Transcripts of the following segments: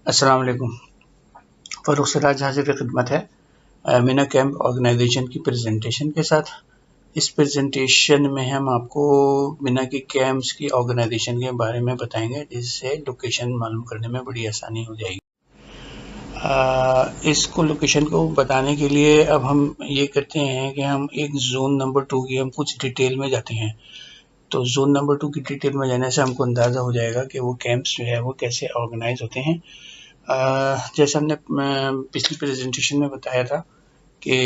अस्सलाम वालेकुम। फ़र्रुख सिराज हाज़िर खिदमत है मीना कैंप ऑर्गेनाइजेशन की प्रेजेंटेशन के साथ। इस प्रेजेंटेशन में हम आपको मीना के कैंप्स की ऑर्गेनाइजेशन के बारे में बताएंगे, जिससे लोकेशन मालूम करने में बड़ी आसानी हो जाएगी। इसको लोकेशन को बताने के लिए अब हम ये करते हैं कि हम एक जोन नंबर 2 की हम कुछ डिटेल में जाते हैं। तो जोन नंबर 2 की डिटेल में जाने से हमको अंदाज़ा हो जाएगा कि वो कैंप्स जो है वो कैसे ऑर्गेनाइज होते हैं। जैसे हमने पिछली प्रेजेंटेशन में बताया था कि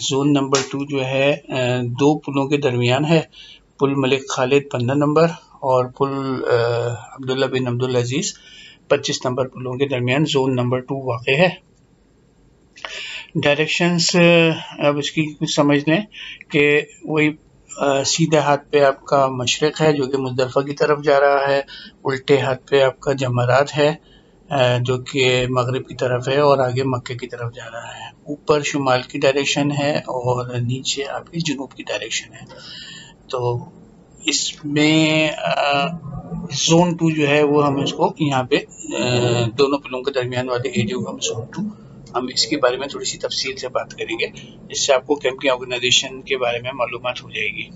जोन नंबर 2 जो है दो पुलों के दरमियान है, पुल मलिक खालिद 15 नंबर और पुल अब्दुल्ला बिन अब्दुल अजीज़ 25 नंबर पुलों के दरमियान जोन नंबर 2 वाक़ है। डायरेक्शंस अब इसकी कुछ समझ लें कि वही सीधे हाथ पे आपका मशरिक़ है जो कि मुज़दलिफ़ा की तरफ जा रहा है, उल्टे हाथ पे आपका जमरात है जो कि मगरिब की तरफ है और आगे मक्के की तरफ जा रहा है। ऊपर शुमाल की डायरेक्शन है और नीचे आपकी जुनूब की डायरेक्शन है। तो इसमें जोन 2 जो है वो हम इसको यहाँ पे दोनों पुलों के दरमियान वाले एरिया को हम जोन 2 हम इसके बारे में थोड़ी सी तफसील से बात करेंगे, जिससे आपको कैंप की ऑर्गेनाइजेशन के बारे में मालूमात हो जाएगी।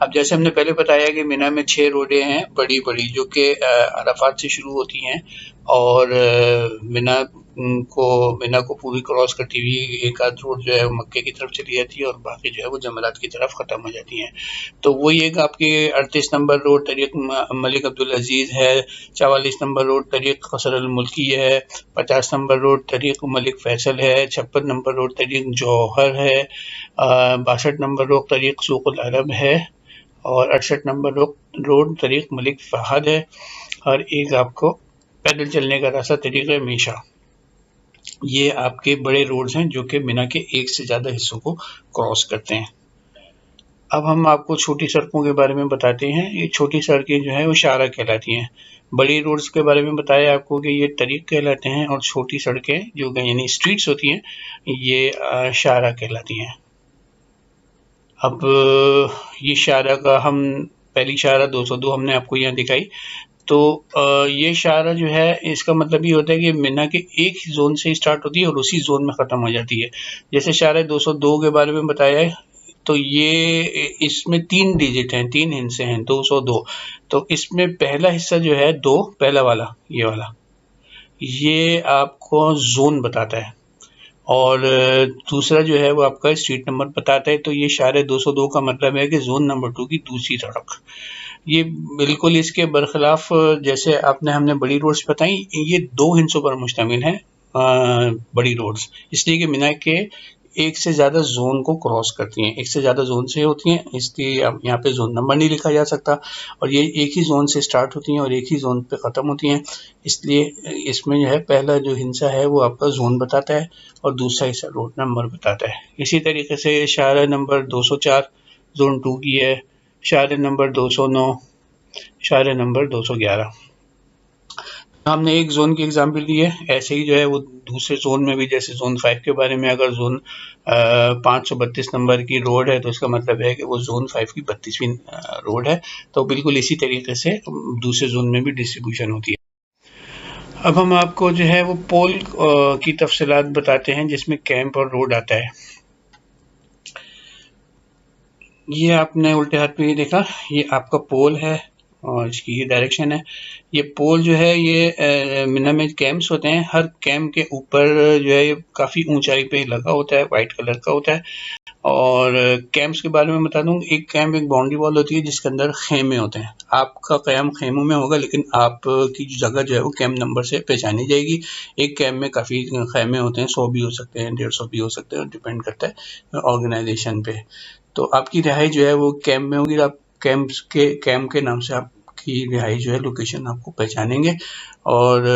अब जैसे हमने पहले बताया कि मीना में 6 रोडें हैं बड़ी बड़ी, जो कि अराफात से शुरू होती हैं और मीना को पूरी क्रॉस करती हुई एक आध रोड जो है वो मक्के की तरफ चली जाती है और बाकी जो है वो जमरात की तरफ ख़त्म हो जाती हैं। तो वही एक आपकी 38 नंबर रोड तरीक़ मलिक अब्दुल अजीज़ है, 44 नंबर रोड तरीक़ कसर अल मुल्की है, 50 नंबर रोड तरीक़ मलिक फैसल है, 56 नंबर रोड तरीक़ जौहर है, 62 नंबर रोड तरीक़ सूक़ अल अरब है और 68 नंबर रोड तरीक़ मलिक फ़हद है और एक आपको पैदल चलने का रास्ता तरीक़ मीशा। ये आपके बड़े रोड्स हैं जो कि मीना के एक से ज़्यादा हिस्सों को क्रॉस करते हैं। अब हम आपको छोटी सड़कों के बारे में बताते हैं। ये छोटी सड़कें जो है वो शारा कहलाती हैं। बड़ी रोड्स के बारे में बताया आपको कि ये तरीक़ कहलाते हैं और छोटी सड़कें जो यानी स्ट्रीट्स होती हैं ये शारा कहलाती हैं। अब ये शारा का हम पहली शारा 202 हमने आपको यहाँ दिखाई। तो ये शारा जो है इसका मतलब ये होता है कि मीना के एक ही जोन से स्टार्ट होती है और उसी जोन में ख़त्म हो जाती है। जैसे शारा 202 के बारे में बताया है, तो ये इसमें 3 डिजिट हैं, 3 हिस्से हैं 202। तो इसमें पहला हिस्सा जो है 2, पहला वाला ये वाला, ये आपको जोन बताता है और दूसरा जो है वो आपका स्ट्रीट नंबर बताता है। तो ये शारा 202 का मतलब है कि जोन नंबर 2 की दूसरी सड़क। ये बिल्कुल इसके बरखिलाफ जैसे हमने बड़ी रोड्स बताई, ये 2 हिस्सों पर मुश्तमिल है बड़ी रोड्स, इसलिए कि मीना के एक से ज़्यादा जोन को क्रॉस करती हैं, एक से ज़्यादा जोन से होती हैं, इसलिए अब यहाँ पे जोन नंबर नहीं लिखा जा सकता और ये एक ही जोन से स्टार्ट होती हैं और एक ही जोन पे ख़त्म होती हैं। इसलिए इसमें जो है पहला जो हिस्सा है वो आपका जोन बताता है और दूसरा हिस्सा रोड नंबर बताता है। इसी तरीके से शारा नंबर 204 जोन 2 की है, शारा नंबर 209, शारा नंबर 211। हमने एक जोन की एग्जाम्पल दी है, ऐसे ही जो है वो दूसरे जोन में भी, जैसे जोन 5 के बारे में अगर जोन 532 नंबर की रोड है तो उसका मतलब है कि वो जोन 5 की 32वीं रोड है। तो बिल्कुल इसी तरीके से दूसरे जोन में भी डिस्ट्रीब्यूशन होती है। अब हम आपको जो है वो पोल की तफसीलात बताते हैं जिसमें कैंप और रोड आता है। ये आपने उल्टे हाथ पे ये देखा, ये आपका पोल है और इसकी ये डायरेक्शन है। ये पोल जो है ये मीना में कैंप्स होते हैं, हर कैंप के ऊपर जो है ये काफ़ी ऊंचाई पे लगा होता है, वाइट कलर का होता है। और कैंप्स के बारे में बता दूं, एक कैंप एक बाउंड्री वॉल होती है जिसके अंदर खेमे होते हैं। आपका क़याम खेमों में होगा, लेकिन आपकी जगह जो है वो कैंप नंबर से पहचानी जाएगी। एक कैंप में काफ़ी खेमे होते हैं, 100 भी हो सकते हैं, 150 भी हो सकते हैं, डिपेंड करता है ऑर्गेनाइजेशन पे। तो आपकी रिहाई जो है वो कैंप में होगी, आप कैंप के नाम से आपकी रिहाई जो है लोकेशन आपको पहचानेंगे। और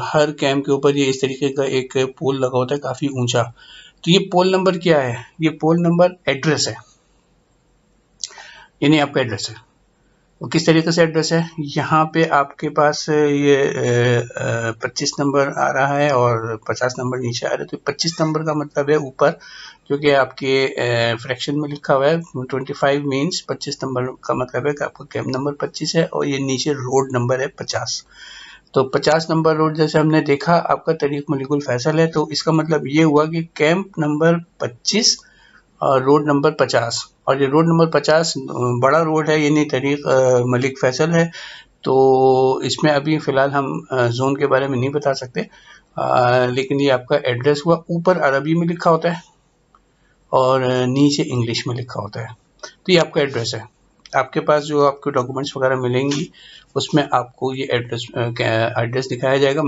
हर कैंप के ऊपर ये इस तरीके का एक पोल लगा होता है काफ़ी ऊंचा। तो ये पोल नंबर क्या है? ये पोल नंबर एड्रेस है, यानी आपका एड्रेस है। वो किस तरीके से एड्रेस है? यहाँ पे आपके पास ये 25 नंबर आ रहा है और 50 नंबर नीचे आ रहा है। तो 25 नंबर का मतलब है ऊपर, क्योंकि आपके फ्रैक्शन में लिखा हुआ है 25 मीन्स 25 नंबर का मतलब है कि आपका कैंप नंबर 25 है और ये नीचे रोड नंबर है 50। तो 50 नंबर रोड जैसे हमने देखा आपका तरीक मलिकुल फैसल है, तो इसका मतलब ये हुआ कि कैंप नंबर 25 और रोड नंबर 50, और ये रोड नंबर 50 बड़ा रोड है, यानी तरीक मलिक फैसल है। तो इसमें अभी फ़िलहाल हम ज़ोन के बारे में नहीं बता सकते, लेकिन ये आपका एड्रेस हुआ। ऊपर अरबी में लिखा होता है और नीचे इंग्लिश में लिखा होता है। तो ये आपका एड्रेस है। आपके पास जो आपके डॉक्यूमेंट्स वगैरह मिलेंगी उसमें आपको ये एड्रेस दिखाया जाएगा।